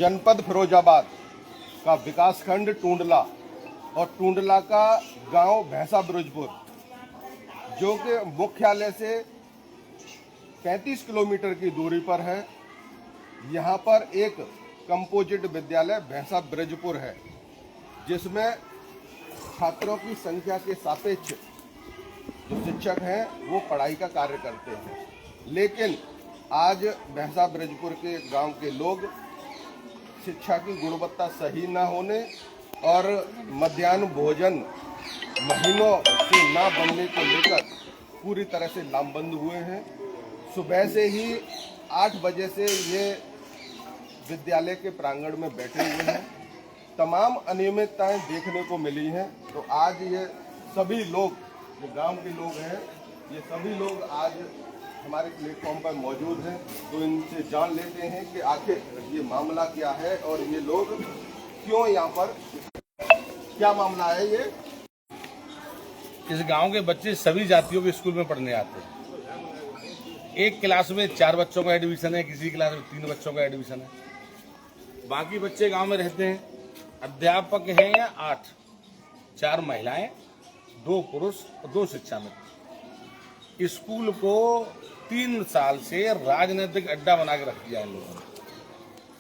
जनपद फिरोजाबाद का विकासखंड टूंडला और टूंडला का गांव भैंसा ब्रजपुर, जो कि मुख्यालय से 35 किलोमीटर की दूरी पर है। यहाँ पर एक कंपोजिट विद्यालय भैंसा ब्रजपुर है, जिसमें छात्रों की संख्या के सापेक्ष जो शिक्षक हैं वो पढ़ाई का कार्य करते हैं। लेकिन आज भैंसा ब्रजपुर के गांव के लोग शिक्षा की गुणवत्ता सही न होने और मध्याह्न भोजन महीनों से ना बनने को लेकर पूरी तरह से लामबंद हुए हैं। सुबह से ही 8 बजे से ये विद्यालय के प्रांगण में बैठे हुए हैं। तमाम अनियमितताएं देखने को मिली हैं। तो आज ये सभी लोग, जो गांव के लोग हैं, ये सभी लोग आज हमारे प्लेटफॉर्म पर मौजूद हैं। तो इनसे जान लेते हैं कि आखिर ये मामला क्या है और ये लोग क्यों यहाँ पर, क्या मामला है ये। इस गांव के बच्चे सभी जातियों के स्कूल में पढ़ने आते हैं। एक क्लास में 4 बच्चों का एडमिशन है, किसी क्लास में 3 बच्चों का एडमिशन है। बाकी बच्चे गांव में रहते हैं। अध्यापक हैं 8, 4 महिलाएं, 2 पुरुष और 2 शिक्षा मित्र। स्कूल को 3 साल से राजनीतिक अड्डा बना के रख दिया इन लोगों ने।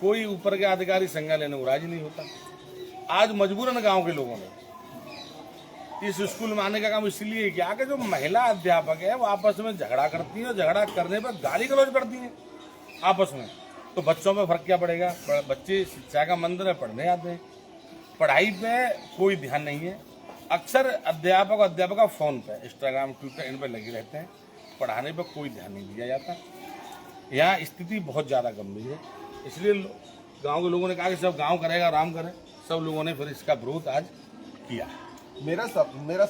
कोई ऊपर के अधिकारी संज्ञा लेने को राजी नहीं होता। आज मजबूरन गांव के लोगों ने इस स्कूल में आने का काम इसलिए किया कि जो महिला अध्यापक है वो आपस में झगड़ा करती है और झगड़ा करने पर गाली गलौज करती है आपस में। तो बच्चों में फर्क क्या पड़ेगा? बच्चे शिक्षा का मंदिर है, पढ़ने आते हैं। पढ़ाई पे कोई ध्यान नहीं है। अक्सर अध्यापक और अध्यापिका फोन पे, इंस्टाग्राम, ट्विटर, इन पर लगे रहते हैं। पढ़ाने पर कोई ध्यान नहीं दिया जाता। यहाँ स्थिति बहुत ज़्यादा गंभीर है। इसलिए गांव के लोगों ने कहा कि सब गांव करेगा, आराम करे। सब लोगों ने फिर इसका विरोध आज किया। मेरा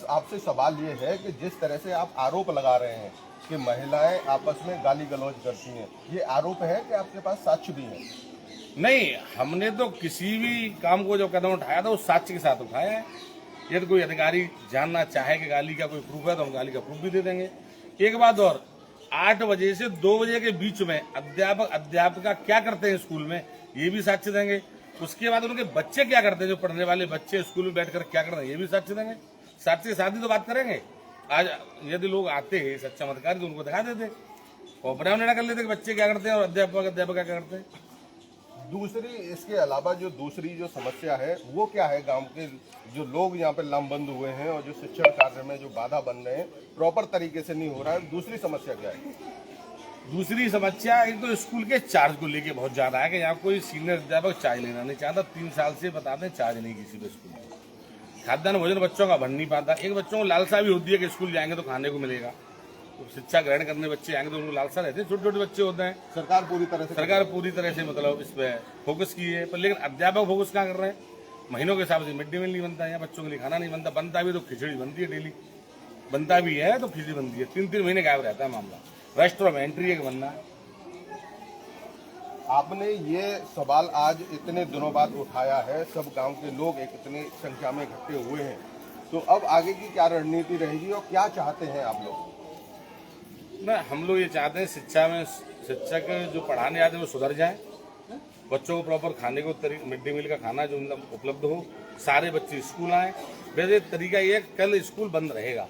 आपसे सवाल ये है कि जिस तरह से आप आरोप लगा रहे हैं कि महिलाएं आपस में गाली गलौज करती हैं, ये आरोप है कि आपके पास साक्ष्य भी है? नहीं, हमने तो किसी भी काम को जो कदम उठाया था वो साक्ष्य के साथ उठाया है। यदि कोई अधिकारी जानना चाहे कि गाली का कोई प्रूफ है तो हम गाली का प्रूफ भी दे देंगे। एक बात और, 8 बजे से 2 बजे के बीच में अध्यापक अध्यापिका क्या करते हैं स्कूल में, ये भी साक्ष्य देंगे। उसके बाद उनके बच्चे क्या करते हैं, जो पढ़ने वाले बच्चे स्कूल में बैठकर क्या करते हैं, ये भी साक्ष्य देंगे। साक्ष्य के साथ ही तो बात करेंगे। आज यदि लोग आते हैं सच्चा मतकारी तो उनको दिखा देते, और निर्णय कर लेते कि बच्चे क्या करते हैं और अध्यापक अध्यापिका क्या करते हैं। दूसरी, इसके अलावा जो दूसरी जो समस्या है वो क्या है? गांव के जो लोग यहाँ पे लामबंद हुए हैं और जो शिक्षण कार्य में जो बाधा बन रहे हैं, प्रॉपर तरीके से नहीं हो रहा है। दूसरी समस्या क्या है? दूसरी समस्या एक तो स्कूल के चार्ज को लेके बहुत ज्यादा है कि यहाँ कोई सीनियर अध्यापक चार्ज लेना नहीं चाहता। 3 साल से बताते हैं चार्ज नहीं किसी भी स्कूल में। खाद्यान्न भोजन बच्चों का बन नहीं पाता। एक बच्चों को लालसा भी होती है कि स्कूल जाएंगे तो खाने को मिलेगा। तो शिक्षा ग्रहण करने बच्चे आएंगे तो उनको लालसा रहते हैं। छोटे छोटे बच्चे होते हैं। सरकार पूरी तरह से मतलब इस पे फोकस की है, पर लेकिन अध्यापक फोकस क्या कर रहे हैं? महीनों के हिसाब से मिड डे मील नहीं बनता है, यहाँ बच्चों के लिए खाना नहीं बनता। बनता भी तो खिचड़ी बनती है, डेली बनता भी है तो खिचड़ी बनती है। 3-3 महीने गायब रहता है मामला। रेस्टोरेंट में एंट्री एक बनना है। आपने ये सवाल आज इतने दिनों बाद उठाया है, सब गांव के लोग एक इतनी संख्या में इकट्ठे हुए हैं, तो अब आगे की क्या रणनीति रहेगी और क्या चाहते हैं आप लोग? ना, हम लोग ये चाहते हैं शिक्षा में शिक्षक जो पढ़ाने आते हैं वो सुधर जाए। बच्चों को प्रॉपर खाने को मिड डे मील का खाना जो उपलब्ध हो, सारे बच्चे स्कूल आए। वैसे तरीका ये, कल स्कूल बंद रहेगा।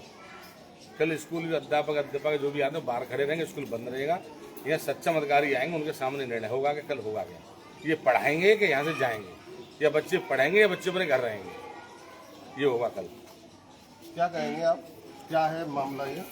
कल स्कूल अध्यापक जो भी आते हैं बाहर खड़े रहेंगे, स्कूल बंद रहेगा। यहाँ सच्चा मतकारी आएंगे, उनके सामने निर्णय होगा कि कल होगा क्या। ये पढ़ाएंगे कि यहाँ से जाएंगे, या बच्चे पढ़ेंगे या बच्चे अपने घर रहेंगे, ये होगा कल। क्या कहेंगे आप, क्या है मामला ये?